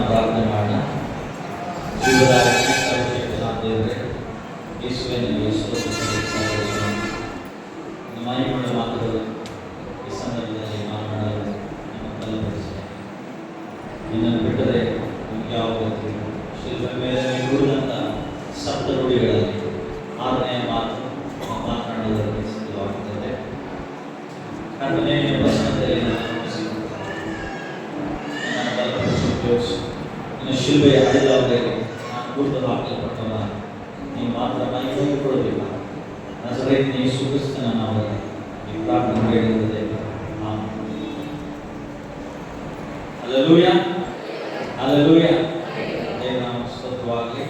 ಪ್ರಾರ್ಥನೆ ಮಾಡೋಣ. ಜೀವದಾಯಕ ಸರ್ವಶಕ್ತನಾದ ದೇವರೇ, ಯೇಸುವಿನಲ್ಲಿ ಮಹಿಮೆಯ ಮಾತುಗಳು ಈ ಸಂದರ್ಭದಲ್ಲಿ ಮಾತನಾಡಲು ನಮ್ಮ ಬಲಪಡಿಸಿ. ನಿನ್ನನ್ನು ಬಿಟ್ಟರೆ ನಮಗೆ ಯಾವ ಗೊತ್ತಿಲ್ಲ. ಶಿಲ್ಪೆ ಮೇಲೆ ಉಳಿದಂಥ ಸಪ್ತ ನುಡಿಗಳಲ್ಲಿ 6ನೇ ಮಾತು ಮಾತನಾಡುವುದಕ್ಕೆ ಸಿದ್ಧವಾಗುತ್ತದೆ. ಕರ್ತನೇ, ನಿನ್ನ ವಚನದಲ್ಲಿ ನನ್ನ ಬಲಪಡಿಸಿ ಉಪಯೋಗಿಸಿ. ನಿನ್ನ ಶಿಲ್ಪೆಯ ಅಡಿದಾವರಿಗೆ ನಾನು ಗುರುತು ಹಾಕಲ್ಪಟ್ಟವ, ನೀವು ಮಾತ್ರ ಮಹಿಮೆ ಕೊಡಬೇಕು. ನಜರೇತಿನ ಯೇಸು ಕ್ರಿಸ್ತನ ನಾಮದಲ್ಲಿ ಈ ಪ್ರಾರ್ಥನೆ ಬೇಡಿಕೊಳ್ಳುತ್ತೇವೆ. Hallelujah, hallelujah. ದೇವರ ಸ್ತೋತ್ರವಾಗಲಿ.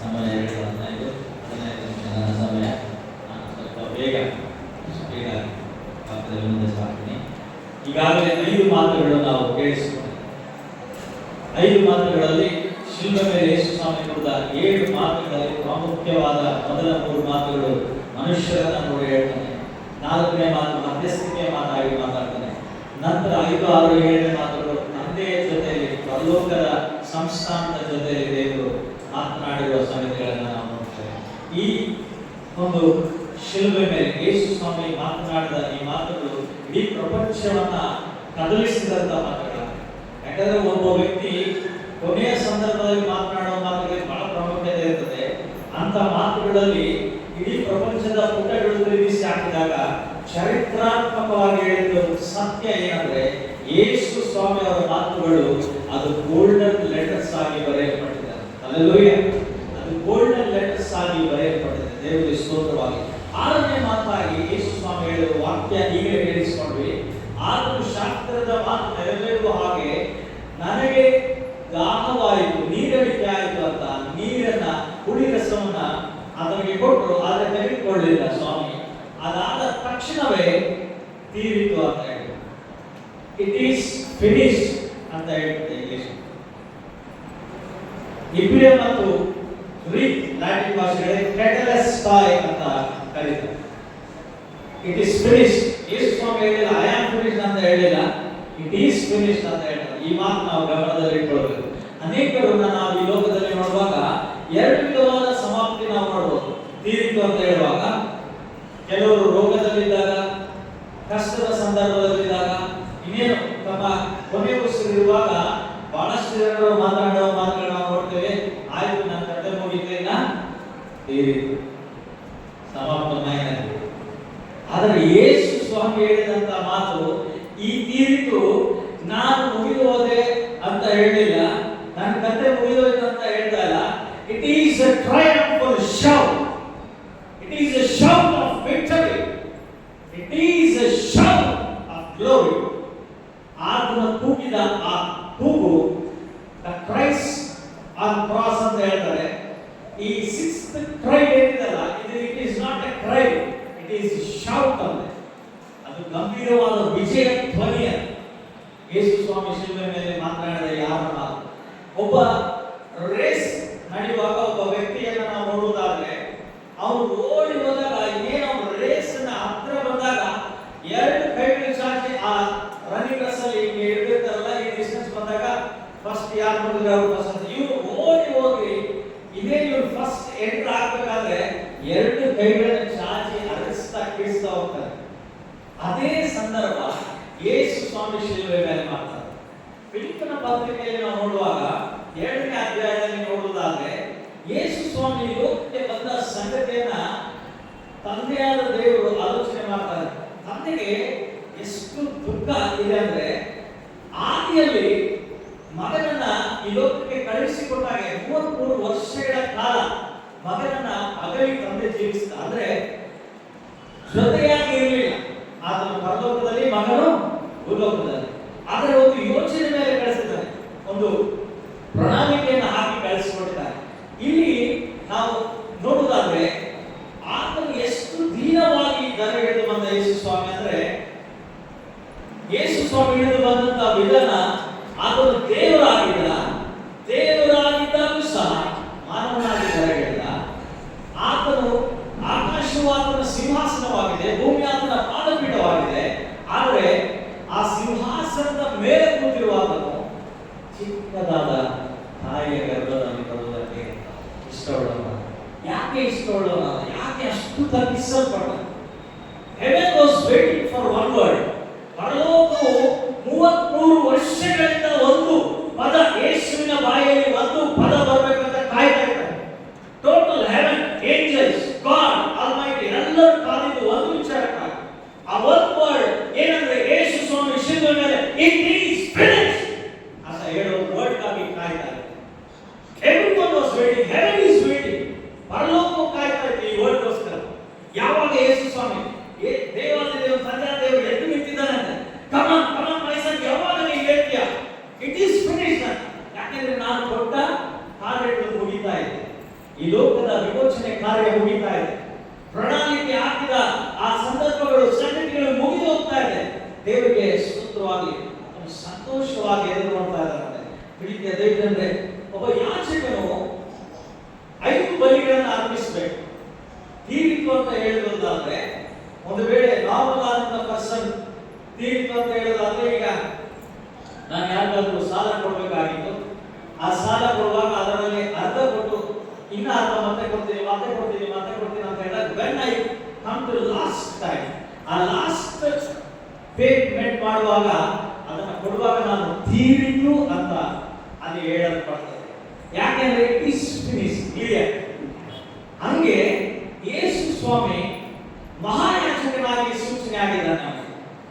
ಸಮಯ 2:15, 15 ನಿಮಿಷಗಳ ಸಮಯ. ನಾನು ಸ್ವಲ್ಪ ಬೇಗ ಪಾತ್ರದಲ್ಲಿ ಮುಂದೆ ಸಾಕ್ತೀನಿ. ಈಗಾಗಲೇ 5 ಮಾತುಗಳು ನಾವು ಕೇಳಿಸಿಕೊಂಡೆ. 5 ಮಾತುಗಳಲ್ಲಿ ಶಿಲ್ಪೆ ಮೇಲೆ ಯೇಸು ಸ್ವಾಮಿ ಕೊಟ್ಟ 7 ಮಾತುಗಳಲ್ಲಿ ಪ್ರಾಮುಖ್ಯವಾದ ಮೊದಲ 3 ಮಾತುಗಳು ಮನುಷ್ಯರನ್ನ ನೋಡಿ ಹೇಳ್ತಾನೆ. 4ನೇ ಮಾತು ಮಧ್ಯಸ್ಥಿಕೆಯ ಮಾತಾಗಿ ಮಾತಾಡ್ತಾನೆ. ನಂತರ 5, 6, 7ನೇ ಮಾತುಗಳು ತಂದೆಯ ಜೊತೆಯಲ್ಲಿ, ಪರಲೋಕದ ಸಂಸ್ಥಾನದ ಜೊತೆಯಲ್ಲಿ ದೇವರು ಮಾತನಾಡಿರುವ ಸಂಗತಿಗಳನ್ನು ನಾವು ನೋಡ್ತೇವೆ. ಈ ಒಂದು ಶಿಲುಬೆ ಮೇಲೆ ಯೇಸು ಸ್ವಾಮಿ ಮಾತನಾಡಿದ ಈ ಮಾತುಗಳು ಇಡೀ ಪ್ರಪಂಚವನ್ನ ಕದಲಿಸಿದಂತ ಮಾತುಗಳು. ಯಾಕಂದ್ರೆ ಒಬ್ಬ ವ್ಯಕ್ತಿ ಕೊನೆಯ ಸಂದರ್ಭದಲ್ಲಿ ಮಾತನಾಡುವ ಮಾತುಗಳಿಗೆ ಬಹಳ ಪ್ರಾಮುಖ್ಯತೆ ಇರ್ತದೆ. ಅಂತ ಮಾತುಗಳಲ್ಲಿ ಇಡೀ ಪ್ರಪಂಚದ ಪುಟಗಳು ತಿರುಗಿಸಿ ಹಾಕಿದಾಗ ಚರಿತ್ರಾತ್ಮಕವಾಗಿ ಹೇಳಿದ ಸತ್ಯ ಏನಂದ್ರೆ, ಯೇಸು ಸ್ವಾಮಿ ಅವರ ಮಾತುಗಳು ಅದು ಗೋಲ್ಡನ್ ಲೆಟರ್ಸ್ ಆಗಿ ಬರೆಯಲ್ಪಟ್ಟಿದೆ. ಹಲ್ಲೆಲೂಯಾ. ಅದು ಗೋಲ್ಡನ್ ಲೆಟರ್ಸ್ ಆಗಿ ಬರೆಯಲ್ಪಟ್ಟಿದೆ. ದೇವರಿಗೆ ಸ್ತೋತ್ರವಾಗಿ. 6ನೇ ಮಾತಾಗಿ ಯೇಸು ಸ್ವಾಮಿ ಹೇಳಿದ ವಾಕ್ಯ ಈಗಲೇ ಕೇಳಿಸಿಕೊಂಡ್ವಿ. ಆದರೂ ಶಾಸ್ತ್ರದ ಮಾತು ನೆರವೇರುವ ಹಾಗೆ ನನಗೆ ದಾಹವಾಯಿತು, ನೀರಡಿಕೆ ಆಯಿತು ಅಂತ ನೀರನ್ನ ಹುಳಿ ರಸವನ್ನ ಅದಕ್ಕೆ ಕೊಟ್ಟರು. ಆದರೆ ತೆಗೆದುಕೊಳ್ಳಲಿಲ್ಲ ಸ್ವಾಮಿ. ಅದಾದ ತಕ್ಷಣವೇ ತೀರಿತು ಅಂತ ಹೇಳಿ, ಇಟ್ ಈಸ್ ಫಿನಿಶ್ಡ್ ಅಂತ ಹೇಳ್ತದೆ ಇಂಗ್ಲಿಷ್. ಇಬ್ರಿಯ ಮತ್ತು ಗ್ರೀಕ್ ಲ್ಯಾಟಿನ್ ಭಾಷೆಗಳಲ್ಲಿ ಟೆಟೆಲೆಸ್ಟಾಯ್ ಅಂತ ಕರೀತಾರೆ. It is finished. ಯೇಸು ಸ್ವಾಮಿ ಹೇಳಿಲ್ಲ ಐ ಆಮ್ ಫಿನಿಶ್ಡ್ ಅಂತ ಹೇಳಿಲ್ಲ, ಇಟ್ ಈಸ್ ಫಿನಿಶ್ಡ್ ಅಂತ ಹೇಳ್ತಾರೆ. ಈ ಮಾತು ನಾವು ಗಮನದಲ್ಲಿ ಇಟ್ಕೊಳ್ಬೇಕು. ಅನೇಕರನ್ನ ನಾವು ಈ ಲೋಕದಲ್ಲಿ ನೋಡುವಾಗ 2 ವಿಧವಾದ ಸಮಾಪ್ತಿ ನಾವು ನೋಡಬಹುದು. ತೀರಿತು ಅಂತ ಹೇಳುವಾಗ ಕೆಲವರು ರೋಗದಲ್ಲಿದ್ದಾಗ, ಕಷ್ಟದ ಸಂದರ್ಭದಲ್ಲಿದ್ದಾಗ, ಇನ್ನೇನು ತಮ್ಮ ಕೊನೆ ಉಸಿರಿರುವಾಗ ಬಹಳಷ್ಟು ಜನರು ಮಾತನಾಡುವ ಮಾತುಗಳನ್ನು ನಾವು ನೋಡ್ತೇವೆ. ಆಯ್ತು, ನನ್ನ ಕತೆ ಮುಗಿತೇನ, ತೀರಿತು, ಸಮಾಪ್ತವಾಯಿತು. ಆದರೆ ಯೇಸು ಸ್ವಾಮಿ ಹೇಳಿದಂತ ಮಾತು ಈ ತೀರಿತು ನಾನು ಮುಗಿದು ಹೋದೆ ಅಂತ ಹೇಳಿಲ್ಲ, ನನ್ನ ಕತೆ ಮುಗಿದೋಯ್ತು ಅಂತ ಹೇಳ್ತಾ ಇಲ್ಲ. It is a triumphal shout. It is a shout of victory. It is a shout of glory. ಆತನ ಕೂಗಿದ ಆ ಕೂಗು ದ ಕ್ರೈಸ್ಟ್ ಆನ್ ಕ್ರಾಸ್ ಅಂತ ಹೇಳ್ತಾರೆ. ಈ 6th ಕ್ರೈ ಏನಿದೆಲ್ಲ, it is not a cry, it is shout ಅಂತ. ಅದು ಗಂಭೀರವಾದ ವಿಜಯ ಧ್ವನಿ. ಯೇಸು ಸ್ವಾಮಿ ಶಿಲುಬೆ ಮೇಲೆ ಮಾತನಾಡಿದ ಯಾರ ಮಾತು? ಒಬ್ಬ ರೇಸ್ ನಡೆಯುವಾಗ ಒಬ್ಬ ವ್ಯಕ್ತಿಯನ್ನ ನಾವು ನೋಡುವುದಾದ್ರೆ, ಅವನು ಓಡಿ ಹೋದಾಗ, ಇನ್ನೇನು ರೇಸ್ ಹತ್ರ ಬಂದಾಗ 2 ಕೈಗಳು ಚಾಚಿ ಆ ರನ್ನಿಂಗ್ ರೇಸ್ ಅಲ್ಲಿ ಹಿಂಗೆ ಇರ್ತಾರಲ್ಲ, ಈ ಡಿಸ್ಟೆನ್ಸ್ ಬಂದಾಗ ಫಸ್ಟ್ ಯಾರು ಬಂದ್ರೆ ಅವರು ಫಸ್ಟ್. ಇವ್ರು ಓಡಿ ಹೋಗಿ ಇನ್ನೇನು ಇವ್ರು ಫಸ್ಟ್ ಎಂಟರ್ ಆಗ್ಬೇಕಾದ್ರೆ 2 ಕೈಗಳನ್ನ ಚಾಚಿ ಅರಸ್ತಾ ಕಿಡಿಸ್ತಾ ಹೋಗ್ತಾರೆ. ಅದೇ ಸಂದರ್ಭ ಯೇಸು ಸ್ವಾಮಿ ಶಿಲುಬೆ ಮೇಲೆ ಮಾಡ್ತಾರೆ. ಫಿಲಿಪ್ಪನ ಪತ್ರಿಕೆಯಲ್ಲಿ ನಾವು ನೋಡುವಾಗ 2ನೇ ಅಧ್ಯಾಯದಲ್ಲಿ ನೋಡುವುದಾದ್ರೆ, ಯೇಸು ಸ್ವಾಮಿ ಲೋಕಕ್ಕೆ ಬಂದ ಸಂಗತಿಯನ್ನ ತಂದೆಯಾದ ದೇವರು ಆಲೋಚನೆ ಮಾಡ್ತಾರೆ. ತಂದೆಗೆ ಎಷ್ಟು ದುಃಖ ಇದೆ ಅಂದ್ರೆ, ಆದಿಯಲ್ಲಿ ಮಗನನ್ನ ಈ ಲೋಕಕ್ಕೆ ಕಳುಹಿಸಿಕೊಟ್ಟಾಗ 33 ವರ್ಷಗಳ ಕಾಲ ಮಗನನ್ನ ಅಗಲಿ ತಂದೆ ಜೀವಿಸಿದ. ಅಂದ್ರೆ ಜೊತೆಯಾಗಿ ಇರಲಿಲ್ಲ. ಆತನು ಪರಲೋಕದಲ್ಲಿ, ಮಗನು ಭೂಲೋಕದಲ್ಲಿ. ಆದರೆ ಒಂದು ಯೋಚನೆ ಮೇಲೆ ಕಳಿಸಿದ್ದಾನೆ, ಒಂದು ಪ್ರಣಾಳಿಕೆಯನ್ನು ಹಾಕಿ ಕಳಿಸಿಕೊಟ್ಟಿದ್ದಾರೆ. ಇಲ್ಲಿ ನಾವು ನೋಡುವುದಾದ್ರೆ ಆತನು ಎಷ್ಟು ದೀನವಾಗಿ ದರ ಹಿಡಿದು ಬಂದ ಯೇಸು ಸ್ವಾಮಿ ಅಂದ್ರೆ, ಯೇಸು ಸ್ವಾಮಿ ಹಿಡಿದು ಬಂದಂತ ವಿಧಾನ, ಆತನು ದೇವರಾಗಿದ್ದ, ದೇವರಾಗಿದ್ದಾಗೂ ಸಹ ಮಾನವನಾಗಿ ದರ ಹಿಡಿದ. ಆತನು ಆಕಾಶವು ಆತನ ಸಿಂಹಾಸನವಾಗಿದೆ, ಭೂಮಿ ಆತನ ಪಾದಪೀಠವಾಗಿದೆ. ಆದರೆ ಆ ಸಿಂಹಾಸನದ ಮೇಲೆ ಚಿಕ್ಕದಾದ ತಾಯಿಯ ಗರ್ಭದಲ್ಲಿ ಬರುವುದಕ್ಕೆ ಇಷ್ಟಪಡೋಣ. ಯಾಕೆ ಇಷ್ಟಪಡೋಣ? ಯಾಕೆ ಅಷ್ಟು ತಪ್ಪಿಸಲ್ಪಟ್ಟ? Heaven was waiting for one word. ಪರಲೋಕವು 33 ವರ್ಷಗಳಿಂದ ಒಂದು ಪದ, ಯೇಸುವಿನ ಬಾಯಲ್ಲಿ ಒಂದು ಪದ ಬರಬೇಕಂತ ಕಾಯ್ತಾ ಇದ್ದಾರೆ. Total Heaven, angels, god almighty ಎಲ್ಲರೂ ಕಾದಿದ್ದು ಒಂದು ವಿಚಾರಕ್ಕಾಗಿ. ಆ ಒಂದು ವರ್ಡ್ ಏನಂದ್ರೆ ಯೇಸು ಸ್ವಾಮಿ ಶಿಲುಬೆ ಮೇಲೆ ಇಟ್ ಈಸ್ ಫಿನಿಶ್ಡ್ ಅಂತ ಹೇಳೋ ವರ್ಡ್ಗಾಗಿ ಕಾಯ್ತಾ ಇದ್ದಾರೆ. Everyone was waiting, heaven is waiting. ಪರಲೋಕವು ಕಾಯ್ತಾ ಇದೆ ಈ ವರ್ಡ್ಗೋಸ್ಕರ. ಯಾವಾಗ ಯೇಸು ಸ್ವಾಮಿ ದೇವಾದಿ ದೇವರು ಸಂಜಾ ದೇವರು ಎದ್ದು ನಿಂತಿದ್ದಾನೆ, ಕಮಾನ್ ಕಮಾನ್ ಮೈ ಸನ್, ಯಾವಾಗ ನೀನು ಹೇಳ್ತೀಯ ಇಟ್ ಈಸ್ ಫಿನಿಶ್ಡ್ ಅಂತ. ಯಾಕೆಂದ್ರೆ ನಾನು ಕೊಟ್ಟ ಕಾರ್ಯಗಳು ಮುಗಿತಾ ಇದೆ, ಈ ಲೋಕದ ವಿಮೋಚನೆ ಕಾರ್ಯ ಮುಗಿತಾ ಇದೆ, ಪ್ರಣಾಳಿಕೆ ಹಾಕಿದ ಆ ಸಂದರ್ಭಗಳು ಸಂಗತಿಗಳು ಮುಗಿದು ಹೋಗ್ತಾ ಇದೆ. ದೇವರಿಗೆ ಸ್ತೋತ್ರವಾಗಲಿ, ಸಂತೋಷವಾಗಿ ಎದುರು ನೋಡ್ತಾ ಇದ್ದಾರೆ. ಪ್ರೀತಿಯ ದೇವರೇ, ಒಬ್ಬ ಯಾಜಕನು 5 ಬಲಿಗಳನ್ನು ಅರ್ಪಿಸಬೇಕು. ತೀರಿತು ಅಂತ ಹೇಳುವುದಾದ್ರೆ, ಒಂದು ವೇಳೆ ನಾರ್ಮಲ್ ಆದಂತ ಪರ್ಸನ್ ತೀರಿತು ಅಂತ ಹೇಳೋದಾದ್ರೆ, ಈಗ ನಾನು ಯಾರಿಗಾದ್ರೂ ಸಾಲ ಕೊಡಬೇಕಾಗಿತ್ತು, ಆ ಸಾಲ ಕೊಡುವಾಗ ಅದರಲ್ಲಿ ಅರ್ಧ ಕೊಟ್ಟು ಇನ್ನು ಅರ್ಧ ಮತ್ತೆ ಕೊಡ್ತೀನಿ ಅಂತ ಹೇಳಿದಾಗ, when I come to last time, ಆ ಲಾಸ್ಟ್ ಪೇಮೆಂಟ್ ಮಾಡುವಾಗ ಅದನ್ನು ಕೊಡುವಾಗ ನಾನು ತೀರಿತು ಅಂತ ಅಲ್ಲಿ ಹೇಳಲ್ಪಡ್ತದೆ. ಯಾಕೆಂದ್ರೆ ಇಟ್ ಈಸ್ ಫಿನಿಶ್, ಕ್ಲಿಯರ್. ಹಂಗೆ ಯೇಸು ಸ್ವಾಮಿ ಮಹಾಯಾಜಕನಾಗಿ ಸೂಚನೆ ಆಗಿದ್ದಾನೆ.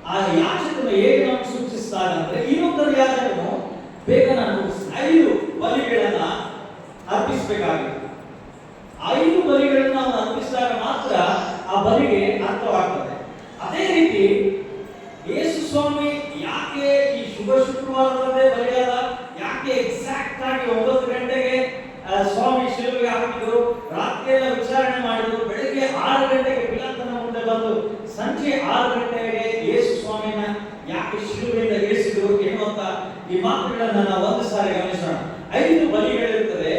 ಆ ಯಾಜಕನು ಹೇಗೆ ನಾವು ಸೂಚಿಸ್ತಾನೆ ಅಂದ್ರೆ, ಇನ್ನೊಬ್ಬರು ಯಾಜಕನು ಬೇಗ ನಾನು 5 ಬಲಿಗಳನ್ನ ಅರ್ಪಿಸಬೇಕಾಗಿತ್ತು. 5 ಬಲಿಗಳನ್ನು ನಾವು ಅರ್ಪಿಸಿದಾಗ ಮಾತ್ರ ಆ ಬಲಿಗೆ ಅರ್ಥವಾಗ್ತದೆ. ಅದೇ ರೀತಿ ಯೇಸು ಸ್ವಾಮಿ ಯಾಕೆ ಈ ಶುಭ ಶುಕ್ರವಾರದಂದೇ ಬಲಿಯಾದ, ಯಾಕೆ ಎಕ್ಸಾಕ್ಟ್ ಆಗಿ 9 ಗಂಟೆಗೆ ಸ್ವಾಮಿ ಶಿಲುಬೆಗೆ ಹಾಕಿದ್ರು, ರಾತ್ರಿ ಎಲ್ಲ ವಿಚಾರಣೆ ಮಾಡಿದ್ರು, ಬೆಳಗ್ಗೆ 6 ಗಂಟೆಗೆ ಪಿಲಾತನ ಮುಂದೆ ಬಂದು ಸಂಜೆ 6 ಗಂಟೆಗೆ ಯೇಸು ಸ್ವಾಮಿನ ಯಾಕೆ ಶಿಲುಬೆಯಿಂದ ಇಳಿಸಿದ್ರು ಎನ್ನುವಂತ ಈ ಮಾತುಗಳನ್ನು ನಾವು ಒಂದು ಸಾರಿ ಗಮನಿಸೋಣ. 5 ಬಲಿಗಳಿರ್ತದೆ.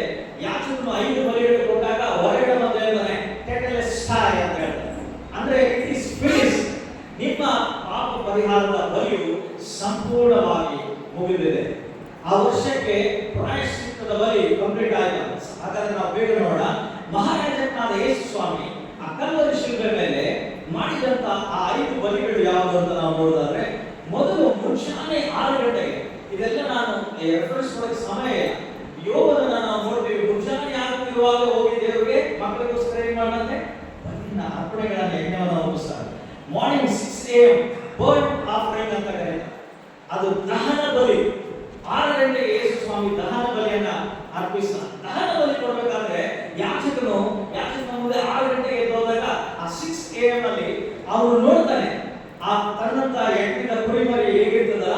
ಯಾಚಕನು 5 ಬಲಿಗಳು ಕೊಟ್ಟಾಗ ಹೊರಗಡೆ ಬಂದು ಹೇಳ್ತಾನೆ ಟೆಟೆಲೆಸ್ಟಾಯ್ ಅಂತ ಹೇಳ್ತಾನೆ. ಅಂದ್ರೆ ಇಟ್ ಈಸ್ ಫಿನಿಶ್ಡ್. ನಿಮ್ಮ ಪಾಪ ಪರಿಹಾರದ ಬಲಿಯು ಸಂಪೂರ್ಣವಾಗಿ ಮುಗಿದಿದೆ. ಆ ವರ್ಷಕ್ಕೆ ಪ್ರಾಯಶ್ಚಿತ್ತದ ಬಲಿ ಕಂಪ್ಲೀಟ್ ಆಯಿತು. ಹಾಗಾದ್ರೆ ನಾವು ಬೇಗ ನೋಡೋಣ. ಮಹಾಯಾಜಕನಾದ ಯೇಸು ಸ್ವಾಮಿ ಆ ಕಲ್ವರಿ ಶಿಲುಬೆ ಮೇಲೆ ಮಾಡಿದಂತ ಆ 5 ಬಲಿಗಳು ಯಾವುದು ಅಂತ ನಾವು ನೋಡೋದಾದ್ರೆ, ಮೊದಲು ಮುಂಜಾನೆ 6 ಗಂಟೆಗೆ, ಇದೆಲ್ಲ ನಾನು ರೆಫರೆನ್ಸ್ ಕೊಡಕ್ಕೆ ಸಮಯ ಇಲ್ಲ, ಯೋಗದನ್ನ ನಾವು ನೋಡ್ತೀವಿ. ಮುಂಜಾನೆ ಆಗುತ್ತಿರುವಾಗ ಹೋಗಿ ದೇವರಿಗೆ ಮಕ್ಕಳಿಗೋಸ್ಕರ ಏನ್ ಮಾಡಂತೆ ಬಲಿನ ಅರ್ಪಣೆಗಳನ್ನ ಯಜ್ಞವನ್ನು ಒಪ್ಪಿಸ್ತಾರೆ. ಮಾರ್ನಿಂಗ್ 6 AM ಬರ್ನ್ ಆಫರಿಂಗ್ ಅಂತ ಕರೀತಾರೆ. ಅದು ದಹನ ಬಲಿ. 6 ಗಂಟೆಗೆ ಯೇಸು ಸ್ವಾಮಿ ದಹನ ಬಲಿಯನ್ನ ಅರ್ಪಿಸ್ತಾನೆ. ದಹನ ಬಲಿ ಕೊಡಬೇಕಾದ್ರೆ ಯಾಚಕನ ಮುಂದೆ 6 ಗಂಟೆಗೆ ಹೋದಾಗ ಆ 6 AM ಅಲ್ಲಿ ಅವನು ನೋಡ್ತಾನೆ, ಆ ತನ್ನಂತ ಎಣ್ಣಿನ ಕುರಿಮರಿ ಹೇಗಿರ್ತದ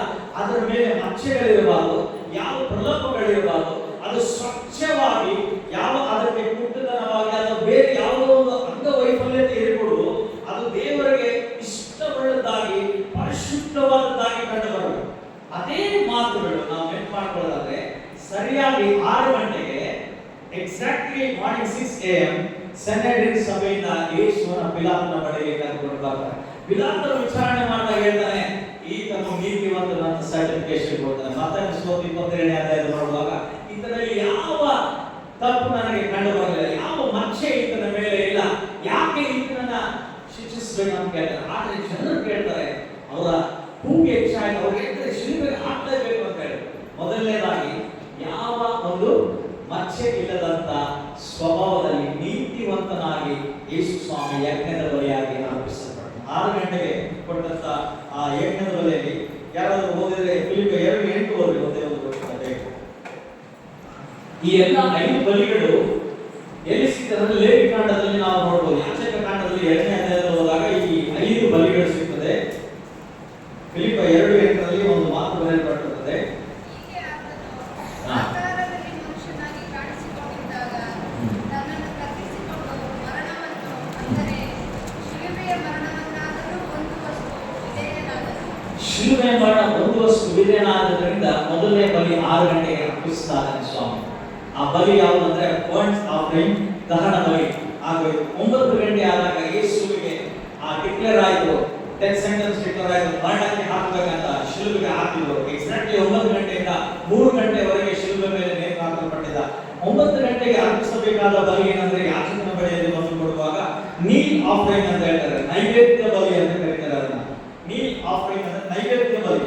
ಅದರ ಮೇಲೆ ಮಚ್ಚೆಗಳಿರಬಾರದು, ಯಾವ ಪ್ರಲೋಭಗಳಿರಬಾರದು, ಅದು ಸ್ವಚ್ಛವಾಗಿ, ಯಾವ ಅದಕ್ಕೆ ಕುಟ್ಟತನವಾಗಿ ಅಥವಾ ಬೇರೆ ಯಾವುದೋ ಒಂದು ಅಂಗವೈಫಲ್ಯತೆ ಇರಬಹುದು, ಅದು ದೇವರಿಗೆ ಇಷ್ಟವುಳ್ಳದ್ದಾಗಿ ಪರಿಶುದ್ಧವಾದದ್ದಾಗಿ ಕಂಡುಬರಬೇಕು. ಅದೇ ಮಾತುಗಳು ನಾವು ನೆನಪು ಮಾಡ್ಕೊಳ್ಳೋದಾದ್ರೆ, ಸರಿಯಾಗಿ 6 ಗಂಟೆಗೆ ಎಕ್ಸಾಕ್ಟ್ಲಿ ಮಾರ್ನಿಂಗ್ 6 AM ಸೆನೆಡ್ರಿನ್ ಸಭೆಯಿಂದ ಯೇಸುವನ ಪಿಲಾತನ ಬಳಿಗೆ ಕರೆದುಕೊಂಡು ಬರ್ತಾರೆ. ಪಿಲಾತನ ವಿಚಾರಣೆ ಮಾಡಿದಾಗ ಹೇಳ್ತಾನೆ, ಈತನು ನೀತಿವಂತನ ಅಂತ ಸರ್ಟಿಫಿಕೇಶನ್ ಕೊಡ್ತಾನೆ. ಮತ್ತಾಯ 22ನೇ ಅಧ್ಯಾಯ ನೋಡುವಾಗ ಈತನಲ್ಲಿ ಯಾವ ತಪ್ಪು ನನಗೆ ಕಂಡು ಬರಲಿಲ್ಲ, ಯಾವ ಮಚ್ಚೆ ಈತನ ಮೇಲೆ ಇಲ್ಲ, ಯಾಕೆ ಈತನನ್ನ ಶಿಕ್ಷಿಸಬೇಕು ಅಂತ ಕೇಳ್ತಾರೆ. ಆದ್ರೆ ಜನರು ಕೇಳ್ತಾರೆ, ಅವರ ಕೂಗೆ ಹೆಚ್ಚಾಯ್ತು, ಅವ್ರಿಗೆ ಹೇಳ್ತಾರೆ ಶಿಲುಬೆಗೆ ಹಾಕಲೇಬೇಕು ಅಂತ ಹೇಳಿ. ಮೊದಲನೇದಾಗಿ ಯಾವ ಒಂದು ಮಚ್ಚೆ ಇಲ್ಲದಂತ ಸ್ವಭಾವದಲ್ಲಿ ನೀತಿವಂತನಾಗಿ ಯೇಸು ಸ್ವಾಮಿ ಯಜ್ಞದ ಬಲಿಯಾಗಿ ಅರ್ಪಿಸಲ್ಪಟ್ಟ. 6 ಗಂಟೆಗೆ ಕೊಟ್ಟಂತ ಆ ಯಜ್ಞದ ಬಲಿಯಲ್ಲಿ ಯಾರಾದ್ರೂ ಓದಿದ್ರೆ ಫಿಲಿಪ್ಪ 2:8 ಓದಿ, ಒಂದೇ ಒಂದು ಬೇಕು. ಈ ಎಲ್ಲ 5 ಬಲಿಗಳು ಎಲ್ಲಿ ಸಿಗ್ತದೆ? ಲೇವಿ ಕಾಂಡದಲ್ಲಿ ನಾವು ನೋಡಬಹುದು. ಯಾಜಕ ಕಾಂಡದಲ್ಲಿ 2ನೇ ಅಧ್ಯಾಯದಲ್ಲಿ ಹೋದಾಗ ಈ 5 ಬಲಿಗಳು ಸಿಗ್ತದೆ. ಫಿಲಿಪ್ಪ 2:8 ಒಂದು ಮಾತು ಬರೆಯಲ್ಪಟ್ಟಿರುತ್ತದೆ. ಶಿಲುಬೆ ಮರಣ ಒಂದು ವಸ್ತು ವಿಧೇಯನಾದ್ದರಿಂದ ಮೊದಲನೇ ಬಲಿ 6 ಗಂಟೆಗೆ ಅರ್ಪಿಸ್ತಾನೆ ಸ್ವಾಮಿ. ಆ ಬಲಿ ಯಾವುದಂದ್ರೆ ಬರ್ನ್ಸ್ ಆಫರಿಂಗ್, ದಹನ ಬಲಿ ಆಗೋಯ್ತು. 9 ಗಂಟೆ ಆದಾಗ ಯೇಸುವಿಗೆ ಡಿಕ್ಲೇರ್ ಆಯಿತು, ಡೆತ್ ಸೆಂಟೆನ್ಸ್ ಮರಣಕ್ಕೆ ಹಾಕಬೇಕಂತ ಶಿಲುಬೆಗೆ ಹಾಕಿದ್ರು. ಎಕ್ಸಾಕ್ಟ್ಲಿ 9 ಗಂಟೆಯಿಂದ 3 ಗಂಟೆವರೆಗೆ ಶಿಲುಬೆ ಮೇಲೆ ನೇತು ಹಾಕಲ್ಪಟ್ಟಿದ್ದ. 9 ಗಂಟೆಗೆ ಅರ್ಪಿಸಬೇಕಾದ ಬಲಿ ಏನಂದ್ರೆ ಯಾಜಕನ ಬಳಿಯಲ್ಲಿ ಬಂದು ಕೊಡುವಾಗ ನೀಲ್ ಆಫರಿಂಗ್ ಅಂತ ಹೇಳ್ತಾರೆ, ನೈವೇದ್ಯ ಬಲಿ ಅಂತ ಕರೀತಾರೆ ಅದನ್ನ. ನೀಲ್ ಆಫರಿಂಗ್ ಅಂದ್ರೆ ನೈವೇದ್ಯ ಬಲಿ.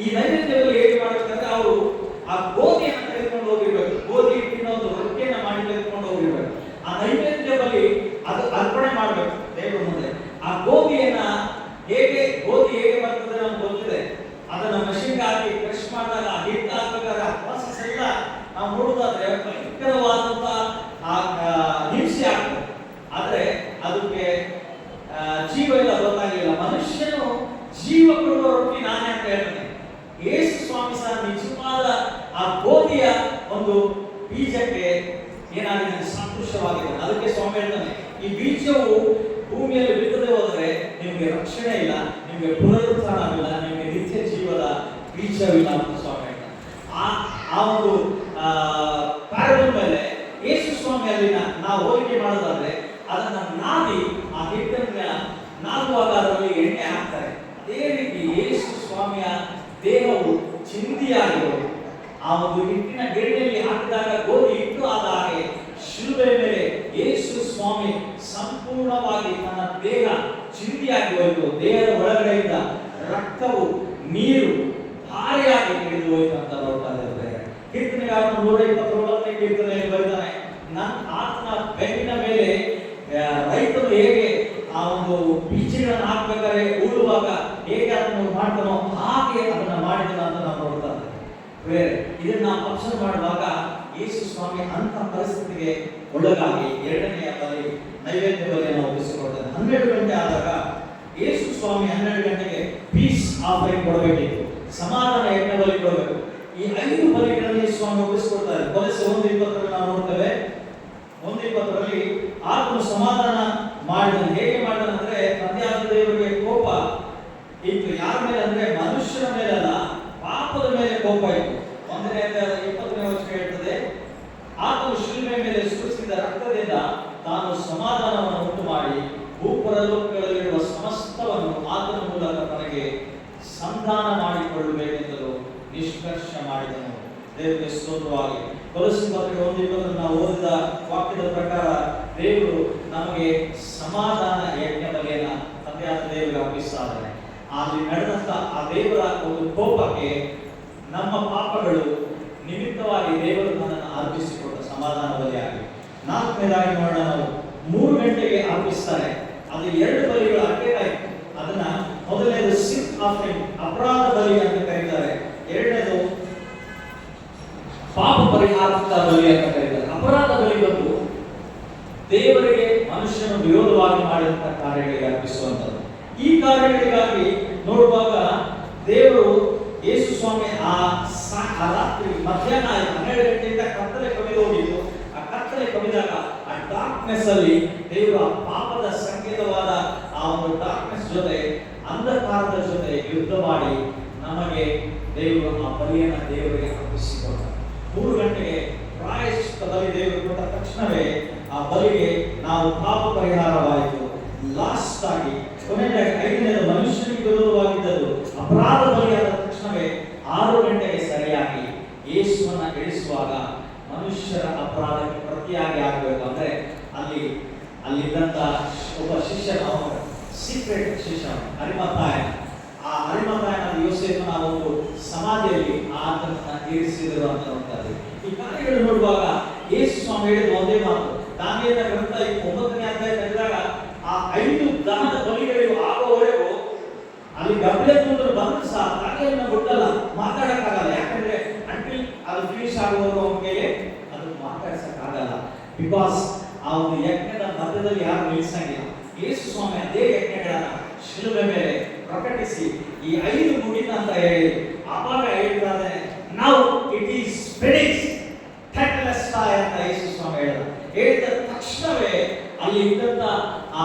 ಈ ನೈವೇದ್ಯ ಬಲಿ ಹೇಗೆ ಮಾಡಬೇಕಂದ್ರೆ ಅವರು ಆ ಗೋಧಿಯನ್ನು ತೆಗೆದುಕೊಂಡು ಹೋಗಿರ್ಬೇಕು, ಗೋಧಿ ಹಿಟ್ಟಿನ ಒಂದು ರೊಟ್ಟಿಯನ್ನು ಮಾಡಿ ತೆಗೆದುಕೊಂಡು ಹೋಗಿರ್ಬೇಕು. ಆ ನೈವೇದ್ಯ ಬಲಿ ಅದು ಅರ್ಪಣೆ ಮಾಡಬೇಕು ದೇವರ ಮುಂದೆ. ಆ ಗೋಧಿಯನ್ನ ಗೋಧಿ ಹೇಗೆ ಬರ್ತದೆ ನಮ್ಗೆ ಗೊತ್ತಿದೆ. ಅದನ್ನ ಮಷಿನ್ಗೆ ಹಾಕಿ ಕ್ರಶ್ ಮಾಡಿದಾಗ ಹಿಟ್ಟು ಹಾಕಬೇಕಾದ್ರೆ ಆ ಪ್ರೋಸೆಸ್ ಎಲ್ಲ ನಾವು ನೋಡುವುದಾದ್ರೆ ಭಯಂಕರವಾದಂತ ಹಿಂಸೆ ಆಗ್ತದೆ. ಆದ್ರೆ ಅದಕ್ಕೆ ಜೀವ ಇಲ್ಲ, ಗೊತ್ತಾಗಲಿಲ್ಲ. ಮನುಷ್ಯನು ಜೀವ ಕೊಡುವ ರೊಟ್ಟಿ ನಾನೇ ಅಂತ ಹೇಳ್ತಾನೆ. ಯೇಸು ಸ್ವಾಮಿ ಸಹ ನಿಜವಾದ ಆ ಗೋಧಿಯ ಒಂದು ಬೀಜಕ್ಕೆ ಏನಾಗಿದೆ ಸಂತೋಷವಾಗಿದೆ. ಅದಕ್ಕೆ ಸ್ವಾಮಿ ಹೇಳ್ತಾನೆ, ಈ ಬೀಜವು ಭೂಮಿಯಲ್ಲಿ ಬಿತ್ತದೆ ಹೋದರೆ ನಿಮಗೆ ರಕ್ಷಣೆ ಇಲ್ಲ, ನಿಮಗೆ ಪುನರುತ್ಥಾನವಿಲ್ಲ, ನಿಮಗೆ ನಿತ್ಯ ಜೀವದ ಬೀಜವಿಲ್ಲ ಅಂತ ಸ್ವಾಮಿ ಹೇಳ್ತಾನೆ. ಆ ಒಂದು ಪ್ಯಾರಬಲ್ ಮೇಲೆ ಯೇಸು ಸ್ವಾಮಿ ಅಲ್ಲಿನ ನಾವು ಹೋಲಿಕೆ ಮಾಡೋದಾದ್ರೆ ಅದನ್ನ ನಾದಿ ಆ ಹಿಟ್ಟನ್ನ ನಾದುವಾಗ ಅದರಲ್ಲಿ ಎಣ್ಣೆ ಹಾಕ್ತಾರೆ. ಅದೇ ರೀತಿ ಯೇಸು ಸ್ವಾಮಿಯ ದೇಹವು ಚಿಂದಿಯಾಗಿರೋದು ಆ ಒಂದು ಹಿಟ್ಟಿನ ಗೆರೆಯಲ್ಲಿ ಹಾಕಿದಾಗ ಗೋಧಿ ಹಿಟ್ಟು ಆದ ಹಾಗೆ ಶಿಲುಬೆ ಮೇಲೆ ಯೇಸು ಸ್ವಾಮಿ ಸಂಪೂರ್ಣವಾಗಿ ತನ್ನ ದೇಹ ಚಿಂದಿಯಾಗಿ ಹೋಯಿತು. ದೇಹದ ಒಳಗಡೆಯಿಂದ ರಕ್ತವು ನೀರು ಧಾರೆಯಾಗಿ ಹಿಡಿದು ಹೋಯಿತು ಅಂತ ನೋಡ್ತಾ ಇದ್ದಾರೆ. ಕೀರ್ತನೆಗಾರನು 127ನೇ ಕೀರ್ತನೆಯಲ್ಲಿ ಬರೆದಾನೆ, ನನ್ನ ಆತ್ಮ ಬೆನ್ನಿನ ಮೇಲೆ ರೈತರು ಹೇಗೆ ಆ ಒಂದು ಬೀಜಗಳನ್ನು ಹಾಕ್ಬೇಕಾದ್ರೆ ಉಳುವಾಗ ಹೇಗೆ ಅದನ್ನು ಮಾಡ್ತಾನೋ ಹಾಗೆ ಅದನ್ನ ಮಾಡಿದನ ಅಂತ ನಾವು ನೋಡ್ತಾ ಇದ್ದೇವೆ. ಇದನ್ನ ನಾವು ಅಬ್ಸರ್ವ್ ಮಾಡುವಾಗ ಯೇಸು ಸ್ವಾಮಿ ಅಂತ ಪರಿಸ್ಥಿತಿಗೆ ಒಳಗಾಗಿ 2ನೇ ಬಲಿ ನೈವೇದ್ಯ ಬಲಿಯನ್ನು ಒಪ್ಪಿಸಿಕೊಡ್ತಾನೆ. 12 ಗಂಟೆ ಆದಾಗ ಯೇಸು ಸ್ವಾಮಿ 12 ಗಂಟೆಗೆ ಪೀಸ್ ಆಫರಿಂಗ್ ಕೊಡಬೇಕಿತ್ತು, ಸಮಾಧಾನ ಯಜ್ಞ ಬಲಿ ಕೊಡಬೇಕು. ಈ 5 ಬಲಿಗಳಲ್ಲಿ ಸ್ವಾಮಿ ಒಪ್ಪಿಸಿಕೊಡ್ತಾರೆ. ಕೊಲೆಸೆ 1:20 ನಾವು ನೋಡ್ತೇವೆ. 1:20 ಆತನು ಸಮಾಧಾನ ಮಾಡಿದನು. ಹೇಗೆ ಮಾಡಿದನಂದ್ರೆ ತಂದೆಯಾದ ದೇವರಿಗೆ ಕೋಪ ಇತ್ತು. ಯಾರ ಮೇಲೆ ಅಂದ್ರೆ ಮನುಷ್ಯರ ಮೇಲಲ್ಲ, ಪಾಪದ ಮೇಲೆ ಕೋಪ ಇತ್ತು. 1ನೇ ಅಧ್ಯಾಯದ 20ನೇ ವಚನ ಹೇಳ್ತದೆ, ಆತನು ಶಿಲುಬೆ ಮೇಲೆ ಸುರಿಸಿದ ರಕ್ತದಿಂದ ತಾನು ಸಮಾಧಾನವನ್ನು ಉಂಟು ಮಾಡಿ ಭೂಪರಲೋಕಗಳಲ್ಲಿರುವ ಸಮಸ್ತವನ್ನು ಆತನ ಮೂಲಕ ತನಗೆ ಸಂಧಾನ ಮಾಡಿಕೊಳ್ಳಬೇಕೆಂದು ನಿಷ್ಕರ್ಷ ಮಾಡಿದನು. ದೇವರಿಗೆ ಸ್ತೋತ್ರವಾಗಿ. ಕೊಲೊಸ್ಸೆ ಪತ್ರಿಕೆ 1:20 ನಾವು ಓದಿದ ವಾಕ್ಯದ ಪ್ರಕಾರ ದೇವರು ನಮಗೆ ಸಮಾಧಾನ ಯಜ್ಞ ಬಲಿಯನ್ನು ತಂದೆಯಾದ ದೇವರಿಗೆ ಅರ್ಪಿಸ್ತಾರೆ. ಅಲ್ಲಿ ನಡೆದಂತ ಆ ದೇವರ ಒಂದು ಕೋಪಕ್ಕೆ ನಮ್ಮ ಪಾಪಗಳು ನಿಮಿತ್ತವಾಗಿ ದೇವರು ನನ್ನನ್ನು ಅರ್ಪಿಸಿಕೊಟ್ಟ ಸಮಾಧಾನ ಬಲಿಯಾಗಿ. 4ನೇದಾಗಿ ನೋಡೋಣ, ನಾವು 3 ಗಂಟೆಗೆ ಅರ್ಪಿಸ್ತಾರೆ. ಅದು 2 ಬಲಿಗಳು ಅಡ್ಡಾಯಿತು. ಅದನ್ನ ಮೊದಲನೇದು ಸಿನ್ ಆಫರಿಂಗ್, ಅಪರಾಧ ಬಲಿ ಅಂತ ಕರೀತಾರೆ. 2ನೇದು ಪಾಪ ಪರಿಹಾರದ ಬಲಿ ಅಂತ ಕರೀತಾರೆ. ಅಪರಾಧ ಬಲಿ ಬಂದು ದೇವರಿಗೆ ಮನುಷ್ಯನು ವಿರೋಧವಾಗಿ ಮಾಡಿದಂತ ಕಾರ್ಯಗಳಿಗೆ ಅರ್ಪಿಸುವಂಥದ್ದು. ಈ ಕಾರ್ಯಗಳಿಗಾಗಿ ನೋಡುವಾಗ ದೇವರು ಯೇಸು ಸ್ವಾಮಿ ಆ ರಾತ್ರಿ ಮಧ್ಯಾಹ್ನ 12 ಗಂಟೆಯಿಂದ ಕತ್ತಲೆ ಕವಿದು ಹೋಗಿದ್ದು. ಆ ಕತ್ತಲೆ ಕವಿದಾಗ ಆ ಡಾರ್ಕ್ನೆಸ್ ಅಲ್ಲಿ ದೇವರು ಆ ಪಾಪದ ಸಂಕೇತವಾದ ಆ ಒಂದು ಡಾರ್ಕ್ನೆಸ್ ಜೊತೆ, ಅಂಧಕಾರದ ಜೊತೆ ಯುದ್ಧ ಮಾಡಿ ನಮಗೆ ದೇವರು ಆ ಬಲಿಯನ್ನು ದೇವರಿಗೆ ಅರ್ಪಿಸಿಕೊಟ್ಟ. 3 ಗಂಟೆಗೆ ಪ್ರಾಯಶ್ಚಿತ್ತ ಬಲಿ ದೇವರು ಕೊಟ್ಟ ತಕ್ಷಣವೇ ಆ ಬಲಿಗೆ ನಾವು ಪಾಪ ಪರಿಹಾರವಾಯಿತು. ಲಾಸ್ಟ್ ಆಗಿ ಕೊನೆಯದಾಗಿ 5ನೇದು ಮನುಷ್ಯನಿಗೆ ವಿರೋಧವಾಗಿದ್ದದ್ದು ಅಪರಾಧ ಬಲಿಯಾದ ತಕ್ಷಣವೇ 6 ಗಂಟೆಗೆ ಸರಿಯಾಗಿ ಯೇಸುವನ್ನ ಇಳಿಸುವಾಗ ಮನುಷ್ಯರ ಅಪರಾಧಕ್ಕೆ ಪ್ರತಿಯಾಗಿ ಆಗಬೇಕು. ಅಂದ್ರೆ ಅಲ್ಲಿದ್ದಂತ ಒಬ್ಬ ಶಿಷ್ಯನ, ಸೀಕ್ರೆಟ್ ಶಿಷ್ಯ ಅರಿಮತ್ತಾಯ, ಆ ಅರಿಮತ್ತಾಯನ ಯೋಸೇಫನ ಒಂದು ಸಮಾಧಿಯಲ್ಲಿ ಆತನನ್ನ ಇರಿಸಿದರು ಅಂತ ನೋಡ್ತಾ ಇದ್ದೀವಿ. ಈ ಕಾರ್ಯಗಳು ನೋಡುವಾಗ ಯೇಸು ಸ್ವಾಮಿ ಹೇಳಿದ ಒಂದೇ ಮಾತು. ದಾನಿಯೇಲನ ಗ್ರಂಥ 9ನೇ ಅಧ್ಯಾಯ ತೆಗೆದಾಗ ಆ 5 ದಹನ ಬಲಿಗಳಿಗೂ ಆಗುವವರೆಗೂ ಅಲ್ಲಿ ಗಬ್ಬಲೆ ತುಂಡರು ಬಂದು ಸಹ ದಾನಿಯೇಲನ ಬಿಟ್ಟಲ್ಲ, ಮಾತಾಡಕ್ಕಾಗಲ್ಲ. ಯಾಕಂದ್ರೆ ಅಂಟಿಲ್ ಅದು ಫಿನಿಶ್ ಆಗುವವರೆಗೂ ಅವನಿಗೆ ಅದು ಮಾತಾಡ್ಸಕ್ಕಾಗಲ್ಲ. ಬಿಕಾಸ್ ಆ ಒಂದು ಯಜ್ಞದ ಮಧ್ಯದಲ್ಲಿ ಯಾರು ನಿಲ್ಲಿಸಂಗಿಲ್ಲ. ಯೇಸು ಸ್ವಾಮಿ ಅದೇ ಯಜ್ಞಗಳನ್ನ ಶಿಲುಬೆ ಮೇಲೆ ಪ್ರಕಟಿಸಿ ಈ 5 ಮುಗಿತ ಅಂತ ಹೇಳಿ ಆವಾಗ ಹೇಳ್ತಾರೆ, ನೌ ಇಟ್ ಈಸ್ ಫಿನಿಶ್ಡ್, ಟೆಟೆಲಸ್ಟೈ ಅಂತ ಯೇಸು ಸ್ವಾಮಿ ಹೇಳಿದ ತಕ್ಷಣವೇ ಅಲ್ಲಿ ಇದ್ದಂತ ಆ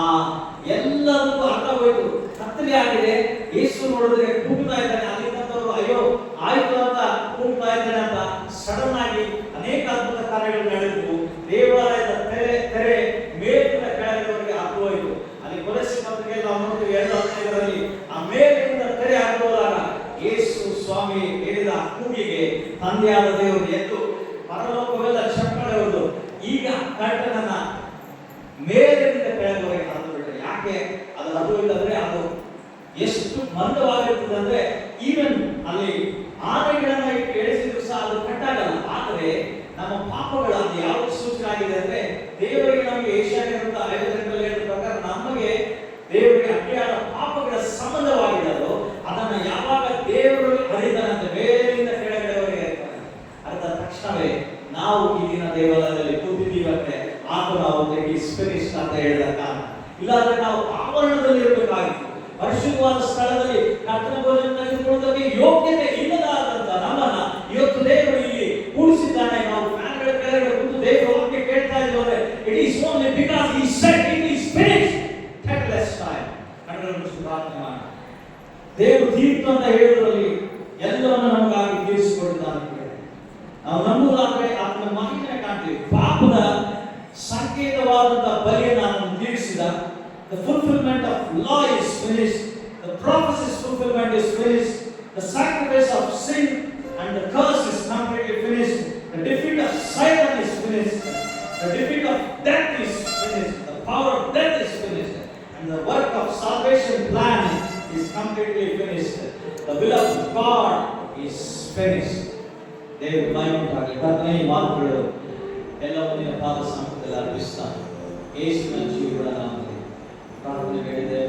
ಎಲ್ಲರಿಗೂ ಅರ್ಥ ಹೋಯ್ತು, ಕತ್ತಲೆ ಆಗಿದೆ. ಯೇಸು ನೋಡಿದ್ರೆ ಕೂಗ್ತಾ ಇದ್ದಾನೆ. ಅಲ್ಲಿದ್ದಂಥವ್ರು ಅಯ್ಯೋ ಆಯ್ತು ಅಂತ ಕೂಗ್ತಾ ಇದ್ದಾನೆ ಅಂತ ಸಡನ್ ಆಗಿ ಅನೇಕ ಅದ್ಭುತ ಕಾರ್ಯಗಳು ನಡೆದವು. ದೇವಾಲಯದ ತೆರೆ ಮೇಲಿನ ಕೆಳಗಿನವರಿಗೆ ಅರ್ಥ ಹೋಯಿತು. ಅಲ್ಲಿ ಕೊಲೆಸ್ಸೆ ಪತ್ರಿಕೆಯಲ್ಲಿ ನಾವು ನೋಡ್ತೀವಿ 2:15 ಪರಲೋಕವೆಲ್ಲ ಚಪ್ಪಳೆ ಹೊಡೆದು ಈಗ ಕರ್ತನನ್ನ ಮೇಲಿನಿಂದ ಕೆಳಗೆ ಹರಿದು ಬಿಟ್ಟರೆ. ಯಾಕೆ ಅದು ಹರಿದುಬಿಟ್ಟಂದ್ರೆ ಅದು ಎಷ್ಟು ಮಂದವಾಗಿರ್ತದೆ ಅಂದ್ರೆ ಈವನ್ ಅಲ್ಲಿ ಆನೆಗಳನ್ನ ಎಳೆಸಿದ್ರು ಸಹ ಅದು ಕಟ್ಟಾಗಲ್ಲ. ಆದರೆ ನಮ್ಮ ಪಾಪಗಳ ಅದು ಯಾವ ಸೂಚನೆ ಆಗಿದೆ ಅಂದ್ರೆ ದೇವರಿಗೆ ನಮಗೆ ಏಷ್ಯಾನೆ ಅಂತ 5 ಹೇಳಿದ ಪ್ರಕಾರ ನಮಗೆ ದೇವರಿಗೆ ಅಡ್ಡಿಯಾದ ಪಾಪಗಳ ಸಂಬಂಧವಾಗಿದೆ. ಅದು ಅದನ್ನ ಯಾವಾಗ ದೇವರು ಹರಿದನಂತೆ ಮೇಲಿಂದ ಕೆಳಗಡೆವರೆಗೆ ಇರ್ತಾನೆ, ಅರ್ಥ ತಕ್ಷಣವೇ ನಾವು ಈ ದಿನ ದೇವಾಲಯದಲ್ಲಿ ಕೂತಿದ್ದೀವಂತೆ ಆತನು ಅವರಿಗೆ ಇಸ್ಪಿರಿಸ್ಟ್ ಅಂತ ಹೇಳಿದ ಕಾರಣ. ಇಲ್ಲಾಂದ್ರೆ ನಾವು ಆವರಣದಲ್ಲಿ ಇರಬೇಕಾಗಿತ್ತು, ಪರಿಶುದ್ಧವಾದ ಸ್ಥಳದಲ್ಲಿ ಕರ್ತನ ಭೋಜನ ತೆಗೆದುಕೊಳ್ಳುವುದಕ್ಕೆ ಯೋಗ್ಯತೆ ಇಲ್ಲದಾದಂತ ನಮ್ಮನ್ನ ಇವತ್ತು ದೇವರು ಇಲ್ಲಿ ಕೂಡಿಸಿದ್ದಾನೆ. ನಾವು ಫ್ಯಾನ್ಗಳ ಕೆಳಗಡೆ ಕೂತು ದೇವರ ವಾಕ್ಯ ಕೇಳ್ತಾ ಇದ್ದೇವೆ. It is only because he said it is finished. Take less time. ಕಣ್ಣನ್ನು ಪ್ರಾರ್ಥನೆ ಮಾಡಿ. ದೇವರು ತೀರ್ತು ಅಂತ ಹೇಳುವುದರಲ್ಲಿ ಎಲ್ಲವನ್ನು ನಮಗಾಗಿ ತೀರಿಸಿಕೊಟ್ಟಿದ್ದಾನೆ. ನಾವು ನಂಬುವುದಾದ್ರೆ ಆತನ ಮಹಿಮೆಯನ್ನು ಕಾಣ್ತೀವಿ. ಪಾಪದ ಸಂಕೇತವಾದಂತಹ ಬಲಿಯನ್ನು ನಾನು ತೀರಿಸಿದ. The fulfillment of law is finished. The prophecy's fulfillment is finished. The sacrifice of sin and the curse is completely finished. The defeat of Satan is finished. The defeat of death is finished. The power of death is finished. And the work of salvation plan is completely finished. The will of God is finished. ದೇವರು ಮಹಿಮೆಯಾಗಲಿ. ಕರ್ತನೇ ಈ ಮಾತುಗಳು ಎಲ್ಲವನ್ನೂ ಪಾದ ಸಮ್ಮುಖದಲ್ಲಿ ಅರ್ಪಿಸ್ತಾನೆ. ಯೇಸುವಿನ ಜೀವಗಳ ನಾಮದಲ್ಲಿ ಪ್ರಾರ್ಥನೆ ಹೇಳಿದೆ.